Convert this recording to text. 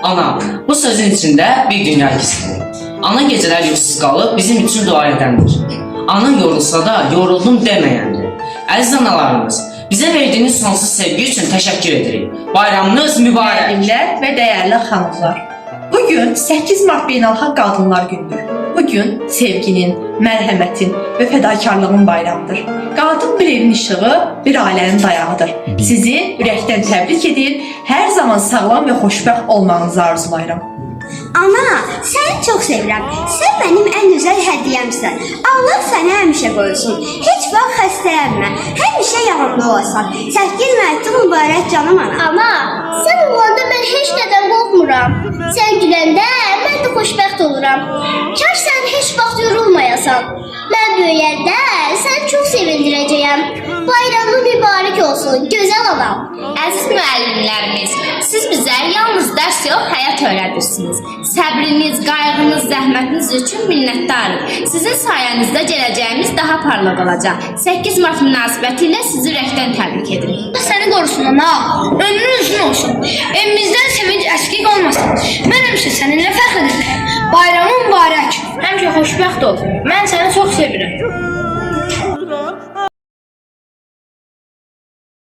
Ana, bu sözün içində bir dünya gizlidir. Ana gecələr yuxusuz qalıb bizim üçün dua edəndir. Ana yorulsa da yoruldum deməyəndir. Əziz analarımız, bizə verdiyiniz sonsuz sevgi üçün təşəkkür edirik. Bayramınız mübarək. Müəllimlər və dəyərli xanımlar. Bugün 8 Mart Beynəlxalq Qadınlar Günüdür. Bugün sevginin, mərhəmətin və fədakarlığın bayramıdır. Qadın bir evin işığı, bir ailənin dayağıdır. Sizi ürəkdən təbrik edir, hər zaman sağlam və xoşbəxt olmanızı arzulayıram. Ana, səni çox sevirəm. Sən mənim ən gözəl hədiyyəmsən. Allah səni həmişə qorusun. Heç vaxt xəstələnmə. Həmişə yanımda olasan. 8 Mərt'in mübarək canım ana. Ana, sən olanda mən heç nədən qorxmuram. Sən güləndə mən də xoşbəxt oluram. Kaş sən heç vaxt yorulmayasan. Mən böyüyəndə səni çox sevindirəcəyəm. Bayramın mübarək olsun, gözəl anam. Əziz müəllimlərimiz, siz bizə yalnız dərs yox, həyat öyrədirsiniz. Səbriniz, qayğınız, zəhmətiniz üçün minnətdarıq. Sizin sayənizdə gələcəyimiz daha parlaq olacaq. 8 Mart münasibəti ilə sizi ürəkdən təbrik edirik. Səni qorusun ana, ömrün uzun olsun. Evimizdən sevinç əskik olmasın. Mən həmişə səninlə fəxr edirəm. Bayramın mübarək. Həmişə xoşbəxt ol. Mən səni çox sevirəm.